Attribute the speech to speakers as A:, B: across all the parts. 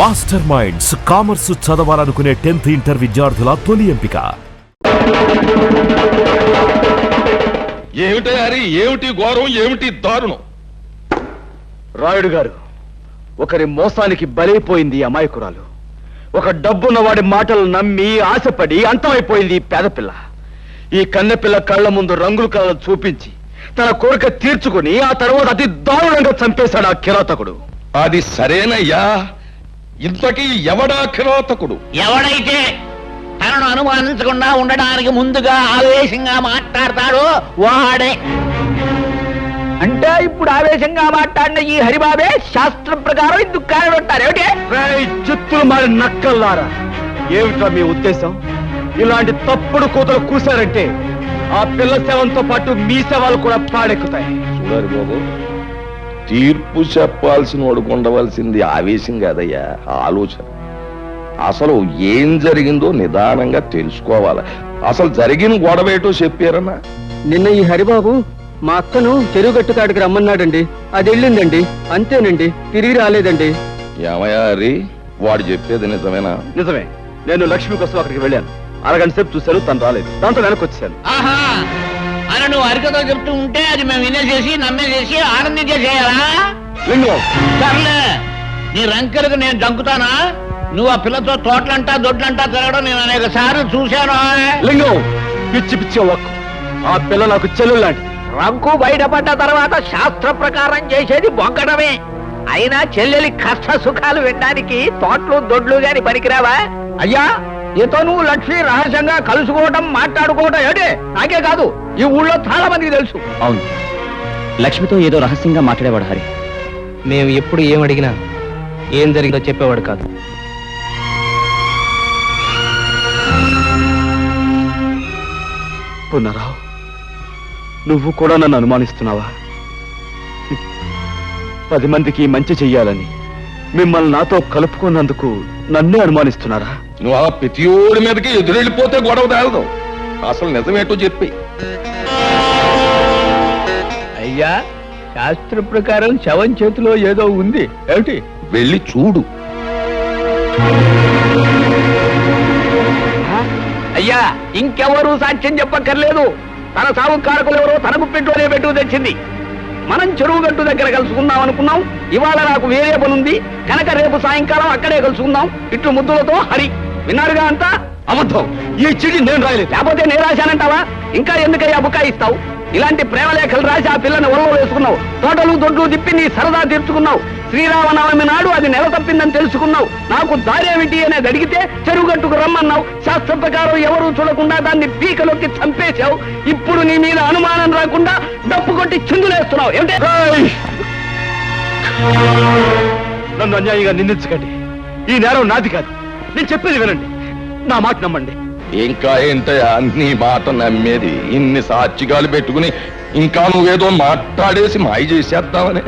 A: Master minds commerce చదవాలనుకునే 10th inter విద్యార్థుల తొలి ఎంపిక.
B: ఏమిటి హరి, ఏమిటి ఘోరం, ఏమిటి దారుణం?
C: రాయుడు గారు, ఒకరి మోసానికి బలైపోయింది అమాయకురాలు. ఒక డబ్బున్న వాడి మాటలు నమ్మి ఆశపడి అంతమైపోయింది ఈ పేదపిల్ల. ఈ కన్నెపిల్ల కళ్ళ ముందు రంగుల కళలు చూపించి తన కోరిక తీర్చుకుని ఆ తర్వాత అతి దారుణంగా చంపేశాడు ఆ కిరాతకుడు.
B: అది సరేనయ్యా, ఇంతకీ ఎవడా కిరాతకుడు?
D: ఎవడైతే తనను అనుమానించకుండా ఉండడానికి ముందుగా ఆవేశంగా మాట్లాడతాడో వాడే. అంటే ఇప్పుడు ఆవేశంగా మాట్లాడిన ఈ హరిబాబే శాస్త్రం ప్రకారం ఇందుకు కారణం ఉంటారు. ఏమిటి
C: చిత్తులు మారి నక్కల్లారా, ఏమిట్రా మీ ఉద్దేశం? ఇలాంటి తప్పుడు కూతలు కూశారంటే ఆ పిల్ల శవంతో పాటు మీ శవాలు కూడా పాడెక్కుతాయి.
B: చూడాలి బాబు, తీర్పు చెప్పాల్సిన వాడు ఉండవలసింది ఆవేశం కాదయ్యా, ఆలోచన. అసలు ఏం జరిగిందో నిదానంగా తెలుసుకోవాలి. అసలు జరిగిన గొడవేటో చెప్పారన్నా?
C: నిన్న ఈ హరిబాబు మా అక్కను చెరువుగట్టు కాడికి రమ్మన్నాడండి. అది వెళ్ళిందండి, అంతేనండి, తిరిగి రాలేదండి.
B: ఏమయ్యా హరి, వాడు చెప్పేది నిజమేనా?
C: నిజమే. నేను లక్ష్మి కోసం అక్కడికి వెళ్ళాను. అరగంట సేపు చూశాను, తను రాలేదు. దాంతో వెనక్కి వచ్చాను.
D: ఆహా అని నువ్వు అరికతో చెప్తూ ఉంటే అది మేము వినేసేసి నమ్మేసేసి ఆనందించేసేయాలా?
C: లింగం,
D: సర్లే, నీ రంకెలకు నేను దంకుతానా? నువ్వు ఆ పిల్లతో తోటలంటా దొడ్లంటా తిరగడం నేను అనేక సార్లు చూశాను.
C: లింగం, పిచ్చి పిచ్చి ఒక్కు. ఆ పిల్ల నాకు చెల్లెలు లాంటి.
D: రంకు బయటపడ్డ తర్వాత శాస్త్ర ప్రకారం చేసేది బొంకడమే. అయినా చెల్లెలి కష్ట సుఖాలు వినడానికి తోటలు దొడ్లు గాని పనికిరావా? అయ్యా, నీతో నువ్వు లక్ష్మి రహస్యంగా కలుసుకోవడం మాట్లాడుకోవడం ఏడే నాకే కాదు, ఈ ఊళ్ళో చాలా మందికి తెలుసు.
E: అవును, లక్ష్మితో ఏదో రహస్యంగా మాట్లాడేవాడు హరి.
F: మేము ఎప్పుడు ఏం అడిగినా ఏం జరిగిందో చెప్పేవాడు కాదు.
C: పునరావు, నువ్వు కూడా నన్ను అనుమానిస్తున్నావా? 10 మందికి మంచి చెయ్యాలని మిమ్మల్ని నాతో కలుపుకున్నందుకు నన్నే అనుమానిస్తున్నారా?
B: నువ్వు ఆ ప్రతియోడి మీదకి ఎదురెళ్ళిపోతే గొడవ తేలదు. అసలు నిజమేటో చెప్పి.
F: అయ్యా, శాస్త్ర ప్రకారం శవం చేతిలో ఏదో ఉంది. ఏమిటి?
B: వెళ్ళి చూడు.
D: అయ్యా, ఇంకెవరూ సాక్ష్యం చెప్పక్కర్లేదు. తన సాగు కారకులు ఎవరో తన గుప్పెట్లోనే పెట్టు తెచ్చింది. మనం చెరువు గట్టు దగ్గర కలుసుకుందాం అనుకున్నాం. ఇవాళ నాకు వేరే పనుంది కనుక రేపు సాయంకాలం అక్కడే కలుసుకుందాం. ఇట్లు ముద్దులతో హరి. విన్నారుగా అంతా?
C: అబద్ధం. ఈ చిడి నేను రాయలేదు.
D: లేకపోతే నేను రాశానంటావా? ఇంకా ఎందుకయ్యా బుకాయిస్తావు? ఇలాంటి ప్రేమలేఖలు రాసి ఆ పిల్లని ఒళ్ళో వేసుకున్నావు. తోటలు దొడ్లు తిప్పి నీ సరదా తీర్చుకున్నావు. శ్రీరామనవమి నాడు అది నెల తప్పిందని తెలుసుకున్నావు. నాకు దారేమిటి అనేది అడిగితే చెరువుగట్టుకు రమ్మన్నావు. శాస్త్ర ప్రకారం ఎవరూ చూడకుండా దాన్ని పీకలోకి చంపేశావు. ఇప్పుడు నీ మీద అనుమానం రాకుండా డప్పు కొట్టి చిందులేస్తున్నావు. ఏమిటి?
C: నన్ను అన్యాయంగా నిందించకండి. ఈ నేరం నాది కాదు. నేను చెప్పేది వినండి, నా మాట నమ్మండి.
B: ఇంకా ఏంటయ్యా నీ మాట నమ్మేది? ఇన్ని సాక్షిగాలు పెట్టుకుని ఇంకా నువ్వేదో మాట్లాడేసి మాయ చేసేద్దామని.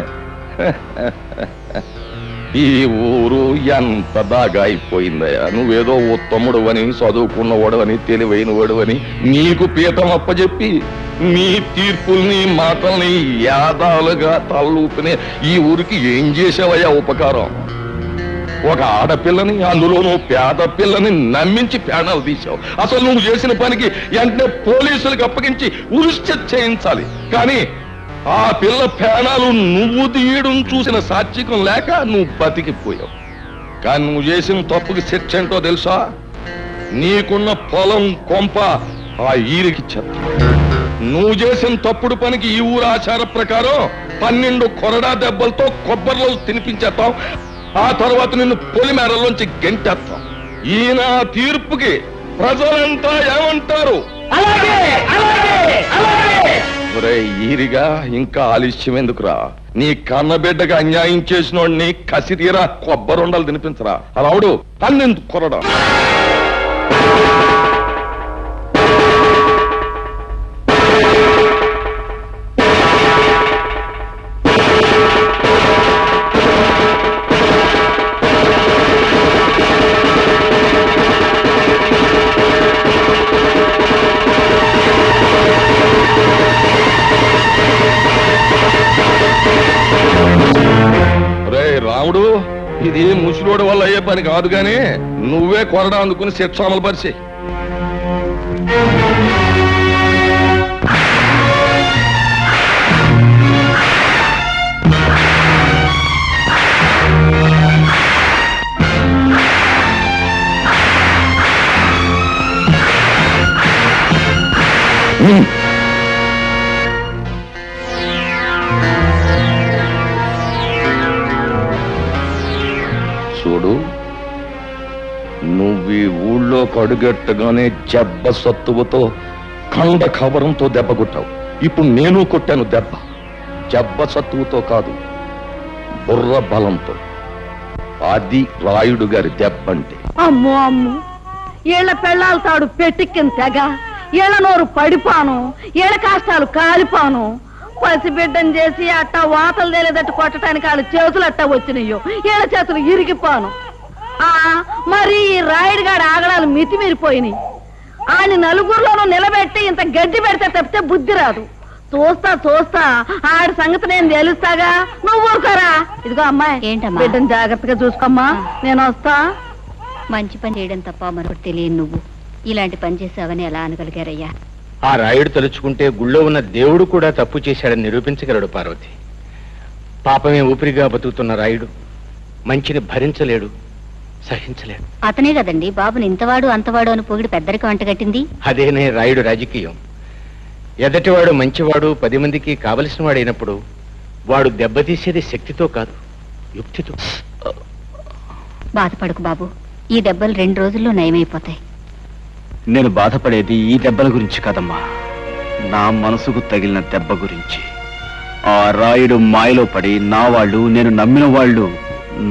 B: ఈ ఊరు ఎంత దాగా అయిపోయిందయ్యా. నువ్వేదో ఉత్తముడు అని, చదువుకున్నవాడు అని, తెలివైనవాడు అని నీకు పీఠం అప్పచెప్పి నీ తీర్పుల్ని మాటల్ని యాదాలుగా తలూపిని ఈ ఊరికి ఏం చేసావయ్యా ఉపకారం? ఒక ఆడపిల్లని, అందులోనూ పేద పిల్లని నమ్మించి ప్రాణాలు తీశావు. అసలు నువ్వు చేసిన పనికి వెంటనే పోలీసులకు అప్పగించి ఉరిష్ట చేయించాలి. కానీ ఆ పిల్ల ప్రాణాలు నువ్వు తీయడం చూసిన సాత్వికం లేక నువ్వు బతికిపోయావు. కానీ నువ్వు చేసిన తప్పుకి శిక్ష ఏంటో తెలుసా? నీకున్న పొలం కొంప ఆ ఈరికి చెత్త. నువ్వు చేసిన తప్పుడు పనికి ఈ ఊరు ఆచార ప్రకారం 12 కొరడా దెబ్బలతో కొబ్బరిలో తినిపించేస్తాం. ఆ తర్వాత నిన్ను పొలిమేరలోంచి గెంటేస్తాం. ఈయన తీర్పుకి ప్రజలంతా ఏమంటారు? ఈరిగా ఇంకా ఆలస్యం ఎందుకురా? నీ కన్నబిడ్డగా అన్యాయం చేసినోడిని కసిరీరా కొబ్బరుండలు తినిపించరా. రావుడు 12 కొరడా. రాముడు, ఇది ముసలోడు ఒక్కడి వల్ల అయ్యే పని కాదు గాని నువ్వే కొరడా అందుకుని శిక్ష అమలు పరిచి. చూడు, నువ్వు ఈ ఊళ్ళో కడుగెట్టగానే జబ్బ సత్తువతో కండ కవరంతో దెబ్బ కొట్టావు. ఇప్పుడు నేను కొట్టాను దెబ్బ. జబ్బ సత్తువతో కాదు, బుర్ర బలంతో. అది రాయుడు గారి దెబ్బ అంటే.
G: అమ్మో అమ్ము, ఏళ్ల పెళ్ళాల తాడు పెట్టిక్కిన తెగ, ఏళ్ల నోరు పడిపాను, ఏళ్ల కాష్టాలు కాలిపాను. పసిబిడ్డను చేసి అట్టా వాతలు తేలేదట్టు కొట్టడానికి వాళ్ళ చేతులు అట్టా వచ్చినాయో, ఏళ్ల చేతులు ఇరిగిపోను. మరి ఈ రాయుడు గాడి ఆగడాలు మితిమీరిపోయినాయి. ఆయన నలుగురిలోనూ నిలబెట్టి ఇంత గడ్డి పెడితే తప్పితే బుద్ధి రాదు. చూస్తా ఆడి సంగతి నేను తెలుస్తాగా, నువ్వు ఊరుకోరా. ఇదిగో అమ్మాయి, ఏంటమ్మా, బిడ్డను జాగ్రత్తగా చూసుకోమ్మా, నేను వస్తా.
H: మంచి పని చేయడం తప్ప మరొకటి తెలియదు. నువ్వు ఇలాంటి పని చేసావని ఎలా అనగలిగారయ్యా?
F: ఆ రాయుడు తలుచుకుంటే గుళ్ళో ఉన్న దేవుడు కూడా తప్పు చేశాడని నిరూపించగలడు పార్వతి. పాపమే ఊపిరిగా బతుకుతున్న రాయుడు మంచిని భరించలేడు, సహించలేడు.
H: అతనే కదండి బాబుని ఇంతవాడు అంతవాడు అని పొగిడి పెద్దరికి వంటగట్టింది.
F: అదేనే రాయుడు రాజకీయం. ఎదటివాడు మంచివాడు 10 మందికి కావలసిన వాడైనప్పుడు వాడు దెబ్బతీసేది శక్తితో కాదు, యుక్తితో.
H: బాధపడకు బాబు, ఈ దెబ్బలు 2 రోజుల్లో నయమైపోతాయి.
C: నేను బాధపడేది ఈ దెబ్బల గురించి కాదమ్మా, నా మనసుకు తగిలిన దెబ్బ గురించి. ఆ రాయుడు మాయలో పడి నా వాళ్ళు, నేను నమ్మిన వాళ్ళు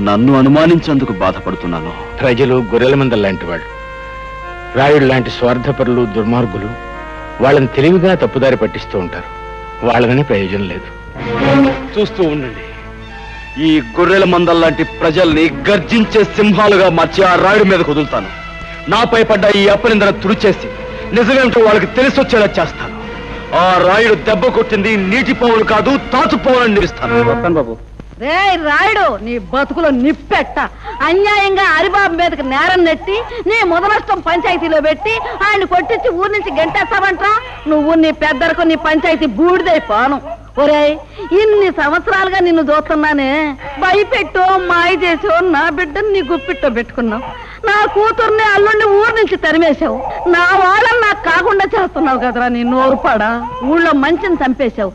C: నన్ను అనుమానించేందుకు బాధపడుతున్నాను.
F: ప్రజలు గొర్రెల మందల లాంటి వాళ్ళు. రాయుడు లాంటి స్వార్థపరులు, దుర్మార్గులు వాళ్ళని తెలివిగా తప్పుదారి పట్టిస్తూ ఉంటారు. వాళ్ళని ప్రయోజనం లేదు.
C: చూస్తూ ఉండండి, ఈ గొర్రెల మందల్లాంటి ప్రజల్ని గర్జించే సింహాలుగా మార్చి ఆ రాయుడి మీద కుదులుతాను. నాపై పడ్డ ఈ అపనిందన తుడిచేసి నిజమేమిటో వాళ్ళకి తెలిసొచ్చేలా చేస్తాను. ఆ రాయుడు దెబ్బ కొట్టింది నీటి పావులు కాదు, తాచు పావులని నిలుస్తాను. బాబు,
G: రే రాయుడు, నీ బతుకులో నిప్పెట్ట. అన్యాయంగా హరిబాబు మీదకి నేరం నెట్టి నీ ముదనష్టం పంచాయతీలో పెట్టి ఆయన కొట్టించి ఊరి నుంచి గంటేస్తావంట్రా. నువ్వు నీ పెద్దరకు నీ పంచాయతీ బూడిదైపోను. ఒరేయ్, ఇన్ని సంవత్సరాలుగా నిన్ను చూస్తున్నానే, భయపెట్టో మాయ చేసో నా బిడ్డను నీ గుప్పిట్టో పెట్టుకున్నావు. నా కూతుర్ని అల్లుడిని ఊరి నుంచి తరిమేశావు. నా వాళ్ళని నాకు కాకుండా చేస్తున్నావు కదరా నీ నోరుపాడా. ఊళ్ళో మంచిని చంపేశావు.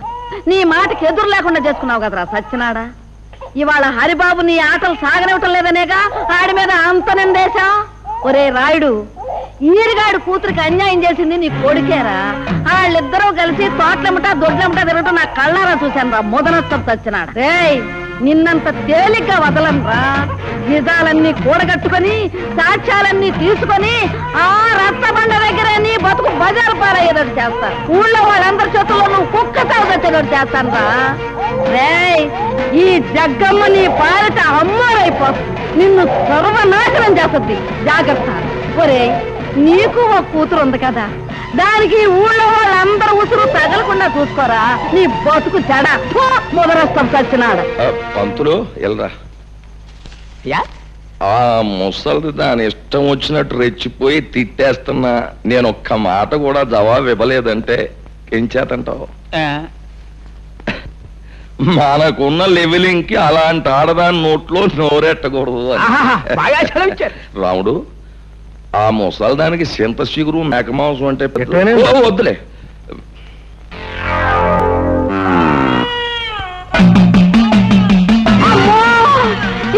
G: నీ మాటకి ఎదురు లేకుండా చేసుకున్నావు కదరా సచ్చినాడా. ఇవాళ హరిబాబు నీ ఆటలు సాగనివ్వటం లేదనేగా ఆడి మీద అంత నిందేశా. ఒరే రాయుడు, ఈరిగాడు కూతురికి అన్యాయం చేసింది నీ కొడుకేరా. వాళ్ళిద్దరూ కలిసి తోటలెమ్మటా దొడ్లెమ్మటా తిరగటం నా కళ్ళారా చూశాను రా ముదనష్టం చచ్చినాడు. రేయ్, నిన్నంత తేలిగ్గా వదలనరా. నిజాలన్నీ కూడగట్టుకుని సాక్ష్యాలన్నీ తీసుకొని ఆ రచ్చబండ దగ్గర నీ బతుకు బజారు పారయ్యేటట్టు చేస్తా. ఊళ్ళో వాళ్ళందరి చేతుల్లో నువ్వు కుక్క తాగొచ్చేటట్టు చేస్తాను రా. రేయ్, ఈ జగ్గమ్మ నీ పాలిట అమ్మారైపోతుంది. నిన్ను సర్వనాశనం చేస్తుంది. జాగ్రత్త. ఒరే, నీకు ఒక కూతురు ఉంది కదా, దానికి ఊళ్ళో వాళ్ళందరూ ఉసురు తగలకుండా చూసుకోరా. నీ బతుకు చెడ మొదలొస్తాం చచ్చినాడు.
B: పంతులు ఎల్రా. ఆ ముసలిది దాని ఇష్టం వచ్చినట్టు రెచ్చిపోయి తిట్టేస్తున్నా. నేను ఒక్క మాట కూడా జవాబు ఇవ్వలేదంటే ఏం చేతంటావు? మనకున్న లెవెలింగ్ కి అలాంటి ఆడదాని నోట్లో నోరెట్టకూడదు. రాముడు, ఆ ముసలి దానికి చింత చిగురు మేకమాంసం అంటే వద్దులే.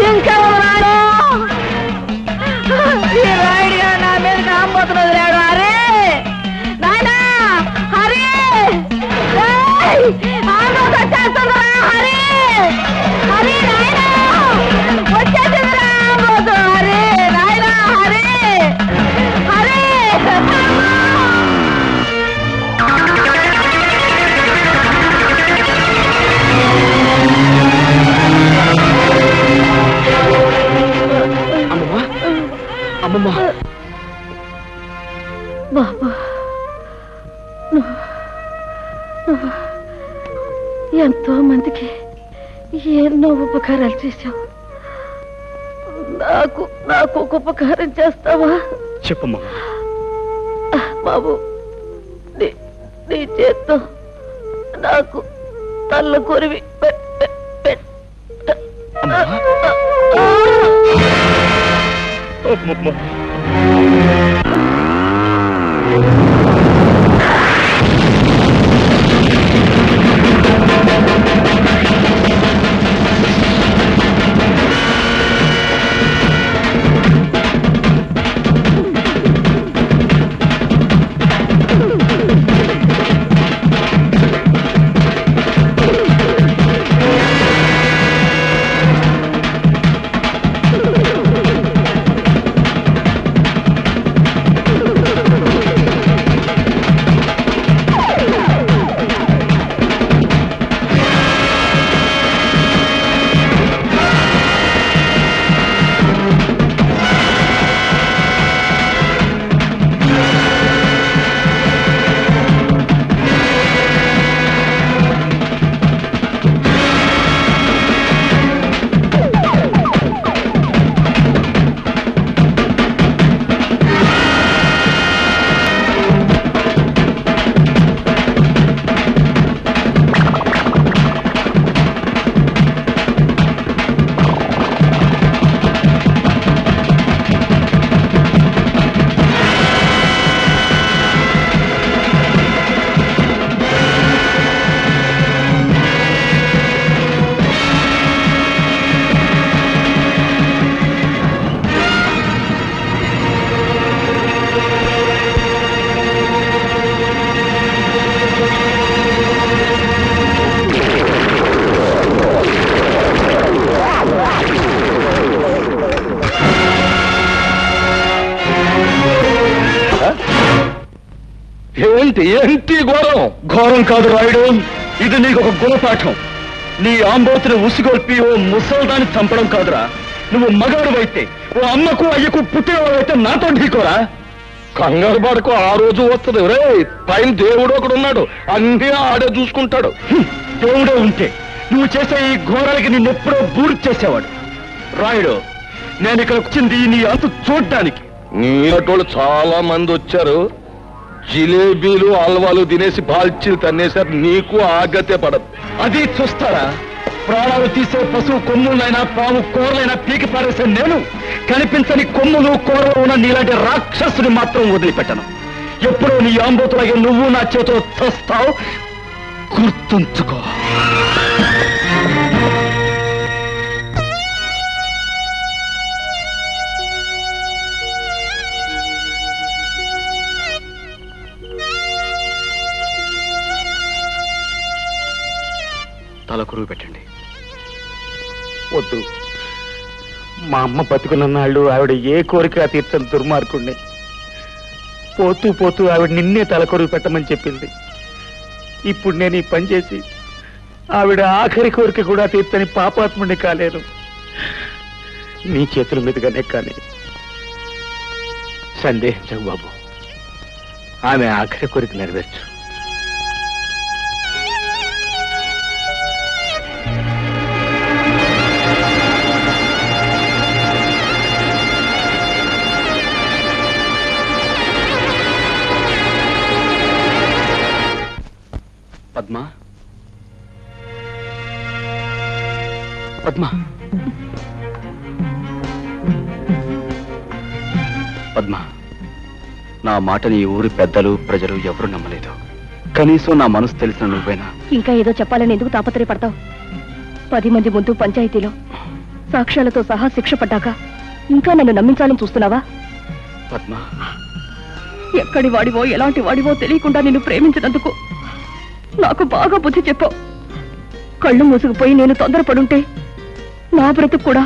G: ఇంకా నా మీద కాకపోతున్నది లేడు. అరే నాయనా, హరి వచ్చేస్తుందిరా. హరి హరి నాయనా, వచ్చేసిందిరా. హరి నాయనా, హరి హరి.
C: అమ్మమ్మా,
G: బాబా, ఎంతో మందికి ఎన్నో ఉపకారాలు చేశావు. నాకు ఒక ఉపకారం చేస్తావా?
C: చెప్పమ్మా.
G: బాబు, నీ చేత్తో నాకు తల్ల కొరివి
B: ఏంటి ఘోరం?
C: ఘోరం కాదు రాయుడు, ఇది నీకు ఒక గుణపాఠం. నీ ఆంబోతుని ఉసిగొల్పి ఓ ముసల్దాన్ని చంపడం కాదురా. నువ్వు మగాడు అయితే ఓ అమ్మకు అయ్యకు పుట్టినవాడైతే నాతో ఢీకోరా.
B: కంగారు పడుకో, ఆ రోజు వస్తుంది. రే పైన దేవుడు ఒకడున్నాడు, అన్నీ ఆడే చూసుకుంటాడు.
C: దేవుడే ఉంటే నువ్వు చేసే ఈ ఘోరాలకి నిన్నెప్పుడో బూర్తి చేసేవాడు. రాయుడు, నేను ఇక్కడ వచ్చింది నీ అంతు చూడ్డానికి.
B: నీరటోళ్ళు చాలా మంది వచ్చారు, జిలేబీలు హల్వాలు తినేసి బాల్చీలు తన్నేశారు. నీకు ఆగతే పడదు.
C: అది చూస్తారా? ప్రాణాలు తీసే పశువు కొమ్ములైనా పాము కూరలైనా పీకి పారేసే నేను కనిపించని కొమ్ములు కూరలు ఉన్న నీలాంటి రాక్షసుని మాత్రం వదిలిపెట్టను. ఎప్పుడో నీ ఆంబోతులాగే నువ్వు నా చేతిలో చస్తావు, గుర్తుంచుకో. తల కురువు పెట్టండి.
F: వద్దు, మా అమ్మ బతుకున్నన్నాళ్ళు ఆవిడ ఏ కోరిక తీర్చని దుర్మార్గుణ్ణి. పోతూ పోతూ ఆవిడ నిన్నే తలకొరువు పెట్టమని చెప్పింది. ఇప్పుడు నేను ఈ పని చేసి ఆవిడ ఆఖరి కోరిక కూడా తీర్చని పాపాత్ముడిని కాలేను. నీ చేతుల మీదుగానే కానీ సందేహించకు బాబు, ఆమె ఆఖరి కోరిక నెరవేర్చు.
C: పద్మా, పద్మా, పద్మా, నా మాటని ఈ ఊరి పెద్దలు ప్రజలు ఎవరు నమ్మలేదు. కనీసం నా మనసు తెలిసిన నువ్వేనా?
I: ఇంకా ఏదో చెప్పాలని ఎందుకు తాపత్రయపడతావు? 10 మంది ముందు పంచాయతీలో సాక్ష్యాలతో సహా శిక్ష పడ్డాక ఇంకా నన్ను నమ్మించాలని చూస్తున్నావా?
C: పద్మా,
I: ఎక్కడి వాడివో ఎలాంటి వాడివో తెలియకుండా నిన్ను ప్రేమించినందుకు నాకు బాగా బుద్ధి చెప్పావు. కళ్ళు మూసుకుపోయి నేను తొందరపడుంటే నా బ్రతుకు కూడా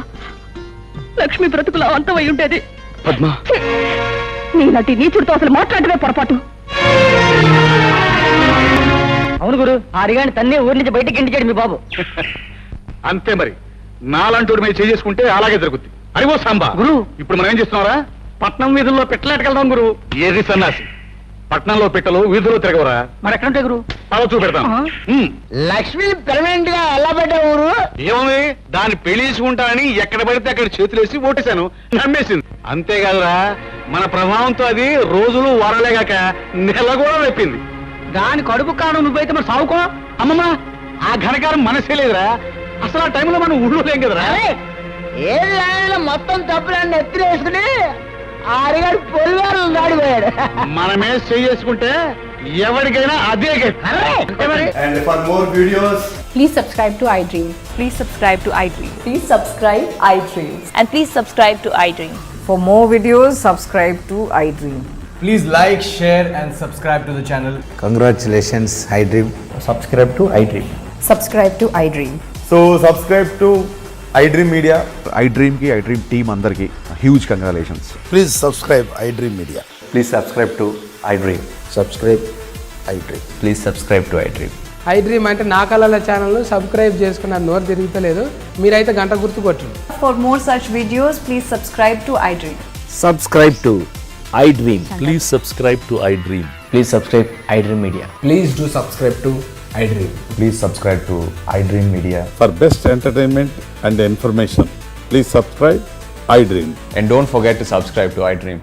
I: లక్ష్మి బ్రతుకులా అంతమై ఉండేది.
C: పద్మా,
I: నీ నటి నీచుడితో అసలు మాట్లాడమే పొరపాటు.
D: అవును గురు, ఆ అడిగాని తన్నే ఊరి నుంచి బయటకి ఇంటికాడు మీ బాబు.
F: అంతే మరి, నాలాంటి మీద చేసుకుంటే అలాగే జరుగుద్ది. అరివో సాంబా
D: గురు,
F: ఇప్పుడు మనం ఏం చేస్తున్నారా?
D: పట్నం వీధుల్లో పెట్టలేటకెళ్దాం గురు.
F: ఏది సన్నాసి,
C: పట్నంలో పిట్టలు వీధిలో తిరగవరా.
D: మరి ఎక్కడ గురు
C: అలా చూపెడతాను.
D: లక్ష్మి పెర్మనెంట్ గా ఎలా పెట్టా ఊరు?
C: ఏముంది, దాన్ని పెళ్లించుకుంటా అని ఎక్కడ పడితే అక్కడ చేతులేసి ఓటేశాను, నమ్మేసింది. అంతేకాదురా, మన ప్రభావంతో అది రోజులు వారాలేగాక నెల కూడా రెప్పింది.
D: దాని కడుపు కాను నువ్వైతే మరి సావుకో.
C: అమ్మమ్మ, ఆ ఘనకారం మనసే లేదురా. అసలు ఆ టైంలో మనం ఊళ్ళో లేం కదరా.
D: ఏది ఆయన మొత్తం తప్పులన్నీ ఎత్తున వేసుకుని ఆరిగాడు పొలివారు దాడిపోయాడు.
C: మనమే చేసుకుంటే ఎవరికైనా అదే గతి. మరి
J: And for more videos,
I: Please subscribe to iDream. Please subscribe to iDream. Please subscribe iDream. And please subscribe to iDream.
K: For more videos, subscribe to iDream.
J: please like, share and subscribe to the channel.
L: Congratulations, iDream. Subscribe to iDream.
K: Subscribe to iDream.
J: So subscribe to iDream Media.
L: iDream ki iDream team andarki huge congratulations.
M: Please subscribe iDream Media.
L: Please subscribe to iDream.
M: Subscribe iDream.
L: Please subscribe to iDream.
K: iDream అంటే నా కళల channel subscribe చేసుకున్న నోరు తిరుగుతలేదు, మీరైతే గంట గుర్తు కొట్టండి. For more such videos, please subscribe to iDream.
A: Subscribe to iDream. Please subscribe to iDream.
E: Please subscribe iDream Media.
J: Please do subscribe to iDream.
L: Please subscribe to iDream Media.
M: For best entertainment and information, please subscribe iDream.
L: And don't forget to subscribe to iDream.